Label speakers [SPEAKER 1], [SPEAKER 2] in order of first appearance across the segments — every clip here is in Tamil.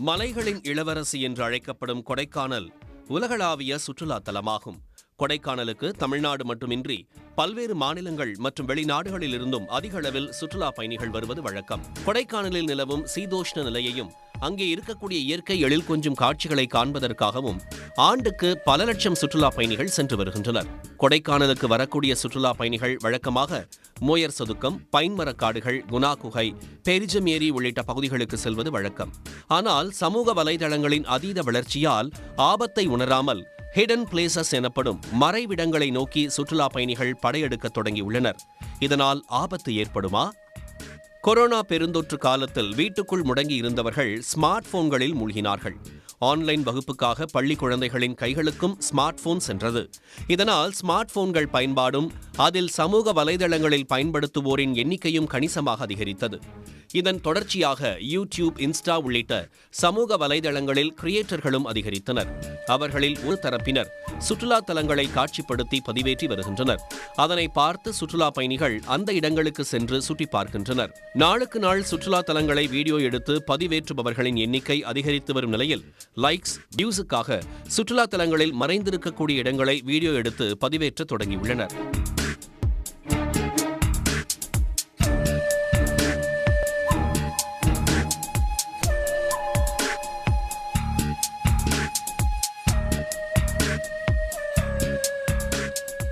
[SPEAKER 1] மலைகளின் இளவரசி என்று அழைக்கப்படும் கொடைக்கானல் உலகளாவிய சுற்றுலா தலமாகும். கொடைக்கானலுக்கு தமிழ்நாடு மட்டுமின்றி பல்வேறு மாநிலங்கள் மற்றும் வெளிநாடுகளில் இருந்தும் அதிக அளவில் சுற்றுலா பயணிகள் வருவது வழக்கம். கொடைக்கானலில் நிலவும் சீதோஷ்ண நிலையையும் அங்கே இருக்கக்கூடிய இயற்கை எழில் கொஞ்சும் காட்சிகளை காண்பதற்காகவும் ஆண்டுக்கு பல லட்சம் சுற்றுலா பயணிகள் சென்று வருகின்றனர். கொடைக்கானலுக்கு வரக்கூடிய சுற்றுலா பயணிகள் வழக்கமாக மோயர் சதுக்கம், பைன்மரக்காடுகள், குணா குகை, பெரிஜம் ஏரி உள்ளிட்ட பகுதிகளுக்கு செல்வது வழக்கம். ஆனால் சமூக வலைதளங்களின் அதீத வளர்ச்சியால் ஆபத்தை உணராமல் ஹிடன் பிளேசஸ் எனப்படும் மறைவிடங்களை நோக்கி சுற்றுலா பயணிகள் படையெடுக்க தொடங்கியுள்ளனர். இதனால் ஆபத்து ஏற்படுமா? கொரோனா பெருந்தொற்று காலத்தில் வீட்டுக்குள் முடங்கி இருந்தவர்கள் ஸ்மார்ட் போன்களில் மூழ்கினார்கள். ஆன்லைன் வகுப்புக்காக பள்ளி குழந்தைகளின் கைகளுக்கும் ஸ்மார்ட் போன் சென்றது. இதனால் ஸ்மார்ட் போன்கள் பயன்பாடும் அதில் சமூக வலைதளங்களில் பயன்படுத்துவோரின் எண்ணிக்கையும் கணிசமாக அதிகரித்தது. இதன் தொடர்ச்சியாக யூடியூப், இன்ஸ்டா உள்ளிட்ட சமூக வலைதளங்களில் கிரியேட்டர்களும் அதிகரித்தனர். அவர்களில் ஒரு தரப்பினர் சுற்றுலா தலங்களை காட்சிப்படுத்தி பதிவேற்றி வருகின்றனர். அதனை பார்த்து சுற்றுலா பயணிகள் அந்த இடங்களுக்கு சென்று சுற்றி பார்க்கின்றனர். நாளுக்கு நாள் சுற்றுலா தலங்களை வீடியோ எடுத்து பதிவேற்றுபவர்களின் எண்ணிக்கை அதிகரித்து வரும் நிலையில் லைக்ஸ், வியூஸுக்காக சுற்றுலா தலங்களில் மறைந்திருக்கக்கூடிய இடங்களை வீடியோ எடுத்து பதிவேற்ற தொடங்கியுள்ளனர்.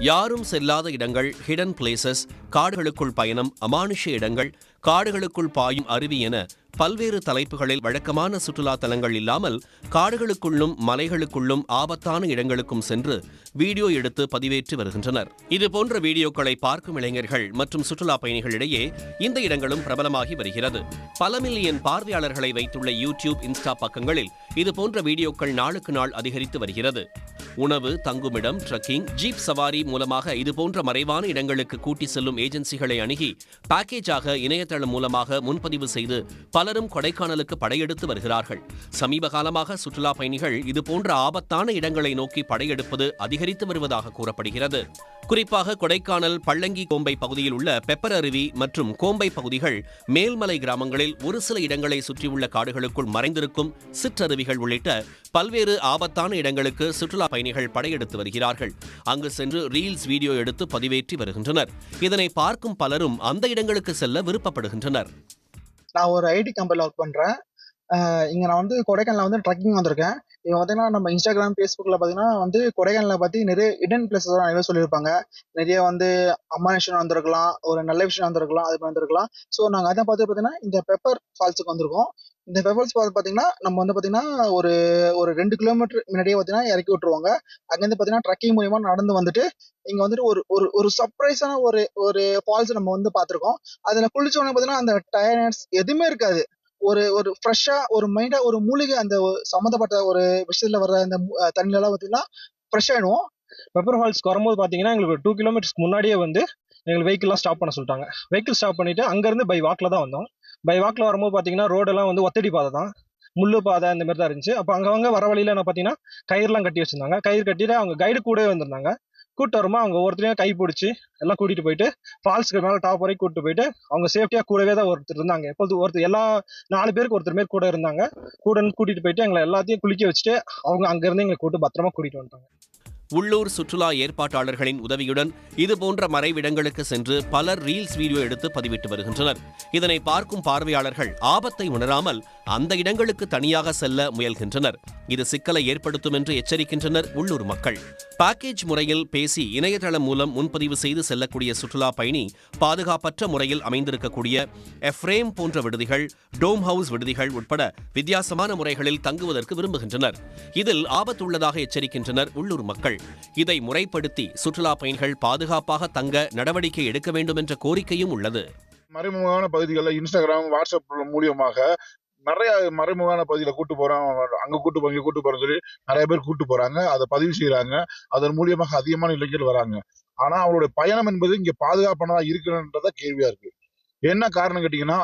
[SPEAKER 1] யாரும் செல்லாத இடங்கள், ஹிடன் பிளேசஸ், காடுகளுக்குள் பயணம், அமானுஷ இடங்கள், காடுகளுக்குள் பாயும் அருவி என பல்வேறு தலைப்புகளில் வழக்கமான சுற்றுலா தலங்கள் இல்லாமல் காடுகளுக்குள்ளும் மலைகளுக்குள்ளும் ஆபத்தான இடங்களுக்கும் சென்று வீடியோ எடுத்து பதிவேற்றி வருகின்றனர். இதுபோன்ற வீடியோக்களை பார்க்கும் இளைஞர்கள் மற்றும் சுற்றுலா பயணிகளிடையே இந்த இடங்களும் பிரபலமாகி வருகிறது. பல மில்லியன் பார்வையாளர்களை வைத்துள்ள யூடியூப், இன்ஸ்டா பக்கங்களில் இதுபோன்ற வீடியோக்கள் நாளுக்கு நாள் அதிகரித்து வருகிறது. உணவு, தங்குமிடம், ட்ரக்கிங், ஜீப் சவாரி மூலமாக இதுபோன்ற மறைவான இடங்களுக்கு கூட்டி செல்லும் ஏஜென்சிகளை அணுகி பேக்கேஜாக இணையதளம் மூலமாக முன்பதிவு செய்து பலரும் கொடைக்கானலுக்கு படையெடுத்து வருகிறார்கள். சமீப காலமாக சுற்றுலா பயணிகள் இதுபோன்ற ஆபத்தான இடங்களை நோக்கி படையெடுப்பது அதிகரித்து வருவதாக கூறப்படுகிறது. குறிப்பாக கொடைக்கானல் பள்ளங்கி கோம்பை பகுதியில் உள்ள பெப்பர் அருவி மற்றும் கோம்பை பகுதிகள், மேல்மலை கிராமங்களில் ஒரு சில இடங்களை சுற்றியுள்ள காடுகளுக்குள் மறைந்திருக்கும் சிற்றருவிகள் உள்ளிட்ட பல்வேறு ஆபத்தான இடங்களுக்கு சுற்றுலா பயணிகள் படையெடுத்து வருகிறார்கள். அங்கு சென்று ரீல்ஸ், வீடியோ எடுத்து பதிவேற்றி வருகின்றனர். இதனை பார்க்கும் பலரும் அந்த இடங்களுக்கு செல்ல விருப்பப்படுகின்றனர்.
[SPEAKER 2] நான் ஒரு ஐடி கம்பெனியில் ஒர்க் பண்ணுறேன். இங்கே நான் வந்து கொடைக்கானலில் வந்து ட்ரக்கிங் வந்திருக்கேன். இப்போ பார்த்தீங்கன்னா நம்ம இன்ஸ்டாகிராம், ஃபேஸ்புக்கில் பார்த்தீங்கன்னா வந்து கொடைக்கானலில் பற்றி நிறைய ஹிடன் பிளேசஸ் நிறைய சொல்லியிருப்பாங்க. நிறைய வந்து அம்மா விஷயம் வந்திருக்கலாம், ஒரு நல்ல விஷயம் வந்திருக்கலாம், அது வந்திருக்கலாம். ஸோ நாங்கள் அதை பார்த்து பார்த்தீங்கன்னா இந்த பெப்பர் ஃபால்ஸுக்கு வந்திருக்கோம். இந்த பெப்பர் ஃபால்ஸ் பார்த்தீங்கன்னா நம்ம வந்து பார்த்தீங்கன்னா ஒரு ஒரு 2 கிலோமீட்டர் முன்னாடியே பார்த்தீங்கன்னா இறக்கி விட்டுருவாங்க. அங்கேருந்து பார்த்தீங்கன்னா ட்ரக்கிங் மூலியமா நடந்து வந்துட்டு இங்கே வந்துட்டு ஒரு ஒரு ஒரு சர்ப்ரைஸான ஒரு ஒரு ஃபால்ஸ் நம்ம வந்து பார்த்துருக்கோம். அதில் குளிச்சோடனே பார்த்தீங்கன்னா அந்த டயர்ட்னஸ் எதுவுமே இருக்காது. ஒரு ஒரு ஃப்ரெஷ்ஷா ஒரு மைண்டா ஒரு மூலிகை அந்த சம்மந்தப்பட்ட ஒரு விஷயத்துல வர்ற அந்த தண்ணில எல்லாம் பார்த்தீங்கன்னா ஃப்ரெஷ் ஆயிடுவோம்.
[SPEAKER 3] பெப்பர் ஃபால்ஸ்க்கு வரும்போது பார்த்தீங்கன்னா எங்களுக்கு 2 கிலோமீட்டர்ஸ்க்கு முன்னாடியே வந்து எங்களுக்கு வெஹிக்கிள்லாம் ஸ்டாப் பண்ண சொல்லிட்டாங்க. வெஹிக்கிள் ஸ்டாப் பண்ணிட்டு அங்கேருந்து பை வாக்கில் தான் வந்தோம். பை வாக்கில் வரும்போது பார்த்தீங்கன்னா ரோடெல்லாம் வந்து ஒத்தடி பாதை தான், முள்ளு பாதை இந்த மாதிரி தான் இருந்துச்சு. அப்போ அங்கவங்க வர வழியில என்ன பார்த்தீங்கன்னா கயிறுலாம் கட்டி வச்சிருந்தாங்க. கயிறு கட்டிட்டு அவங்க கைடு கூடவே வந்திருந்தாங்க. கூட்டு வருமா அவங்க ஒவ்வொருத்தரையும் கை பிடிச்சி எல்லாம் கூட்டிட்டு போயிட்டு ஃபால்ஸ்க்கு மேலே டாப் வரைக்கும் கூட்டு போயிட்டு அவங்க சேஃப்டியா கூடவே தான் ஒருத்தர் இருந்தாங்க. எப்போது ஒருத்தர் எல்லா 4 பேருக்கு ஒருத்தர் மாரி கூட இருந்தாங்க. கூட கூட்டிட்டு போயிட்டு எங்களை எல்லாத்தையும் குளிக்க வச்சுட்டு அவங்க அங்கிருந்து எங்களை கூட்டு பத்திரமா கூட்டிட்டு வந்துட்டாங்க.
[SPEAKER 1] உள்ளூர் சுற்றுலா ஏற்பாட்டாளர்களின் உதவியுடன் இதுபோன்ற மறைவிடங்களுக்கு சென்று பலர் ரீல்ஸ், வீடியோ எடுத்து பதிவிட்டு வருகின்றனர். இதனை பார்க்கும் பார்வையாளர்கள் ஆபத்தை உணராமல் அந்த இடங்களுக்கு தனியாக செல்ல முயல்கின்றனர். இது சிக்கலை ஏற்படுத்தும் என்று எச்சரிக்கின்றனர் உள்ளூர் மக்கள். பேக்கேஜ் முறையில் பேசி இணையதளம் மூலம் முன்பதிவு செய்து செல்லக்கூடிய சுற்றுலா பயணி பாதுகாப்பற்ற முறையில் அமைந்திருக்கக்கூடிய எஃப்ரேம் போன்ற விடுதிகள், டோம் ஹவுஸ் விடுதிகள் உட்பட வித்தியாசமான முறைகளில் தங்குவதற்கு விரும்புகின்றனர். இதில் ஆபத்துள்ளதாக எச்சரிக்கின்றனர் உள்ளூர் மக்கள். இதை முறைப்படுத்தி சுற்றுலா பயணிகள் பாதுகாப்பாக தங்க நடவடிக்கை எடுக்க வேண்டும் என்ற கோரிக்கையும் உள்ளது.
[SPEAKER 4] மறைமுகமான பகுதிகளில் இன்ஸ்டாகிராம், வாட்ஸ்அப் மூலியமாக நிறைய மறைமுகமான பகுதியில கூட்டு போறோம், அங்க கூட்டு போறோம், இங்க கூட்டு போறோம் சொல்லி நிறைய பேர் கூட்டு போறாங்க. அதை பதிவு செய்யறாங்க. அதன் மூலியமாக அதிகமான இளைஞர்கள் வராங்க. ஆனா அவங்களுடைய பயணம் என்பது இங்க பாதுகாப்பானதா இருக்குன்றத கேள்வியா இருக்கு. என்ன காரணம் கேட்டீங்கன்னா,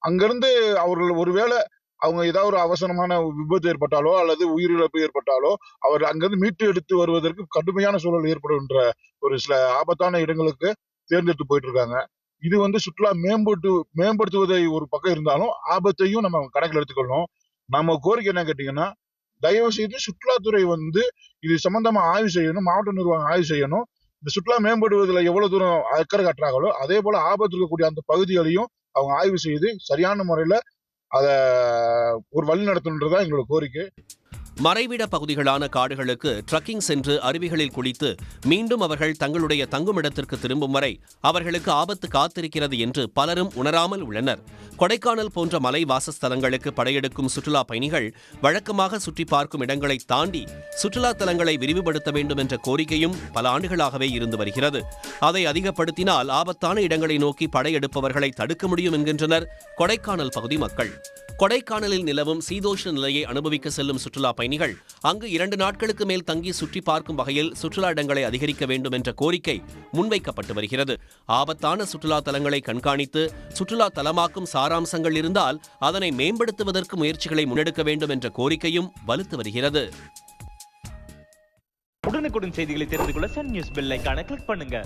[SPEAKER 4] அங்கிருந்து அவர்கள் ஒருவேளை அவங்க ஏதாவது ஒரு அவசரமான விபத்து ஏற்பட்டாலோ அல்லது உயிரிழப்பு ஏற்பட்டாலோ அவர் அங்கிருந்து மீட்டு எடுத்து வருவதற்கு கடுமையான சூழல் ஏற்படுகின்ற ஒரு சில ஆபத்தான இடங்களுக்கு தேர்ந்தெடுத்து போயிட்டு இருக்காங்க. இது வந்து சுற்றுலா மேம்படுத்துவதை ஒரு பக்கம் இருந்தாலும் ஆபத்தையும் நம்ம கணக்கில் எடுத்துக்கொள்ளணும். நம்ம கோரிக்கை என்ன கேட்டீங்கன்னா, தயவு செய்து சுற்றுலாத்துறை வந்து இது சம்பந்தமா ஆய்வு செய்யணும், மாவட்ட நிர்வாகம் ஆய்வு செய்யணும். இந்த சுற்றுலா மேம்படுவதில் எவ்வளவு தூரம் அக்கறை காட்டுறாங்களோ அதே போல ஆபத்து இருக்கக்கூடிய அந்த பகுதிகளையும் அவங்க ஆய்வு செய்து சரியான முறையில அத ஒரு வழி நடத்தணுன்றதுதான் எங்களோட கோரிக்கை.
[SPEAKER 1] மறைவிட பகுதிகளான காடுகளுக்கு ட்ரக்கிங் சென்று அருவிகளில் குளித்து மீண்டும் அவர்கள் தங்களுடைய தங்குமிடத்திற்கு திரும்பும் வரை அவர்களுக்கு ஆபத்து காத்திருக்கிறது என்று பலரும் உணராமல் உள்ளனர். கொடைக்கானல் போன்ற மலை வாசஸ்தலங்களுக்கு படையெடுக்கும் சுற்றுலா பயணிகள் வழக்கமாக சுற்றி பார்க்கும் இடங்களை தாண்டி சுற்றுலா தலங்களை விரிவுபடுத்த வேண்டும் என்ற கோரிக்கையும் பல ஆண்டுகளாகவே இருந்து வருகிறது. அதை அதிகப்படுத்தினால் ஆபத்தான இடங்களை நோக்கி படையெடுப்பவர்களை தடுக்க முடியும் என்கின்றனர் கொடைக்கானல் பகுதி மக்கள். கொடைக்கானலில் நிலவும் சீதோஷ்ண நிலையை அனுபவிக்க செல்லும் சுற்றுலா பயணிகள் அங்கு 2 நாட்களுக்கு மேல் தங்கி சுற்றி பார்க்கும் வகையில் சுற்றுலா இடங்களை அதிகரிக்க வேண்டும் என்ற கோரிக்கை முன்வைக்கப்பட்டு வருகிறது. ஆபத்தான சுற்றுலா தலங்களை கண்காணித்து சுற்றுலா தலமாக்கும் சாராம்சங்கள் இருந்தால் அதனை மேம்படுத்துவதற்கு முயற்சிகளை முன்னெடுக்க வேண்டும் என்ற கோரிக்கையும் வலுத்து வருகிறது.
[SPEAKER 5] உடனுக்குடன் செய்திகளை தெரிந்து கொள்ள சன் நியூஸ் பெல் ஐகானை கிளிக் பண்ணுங்க.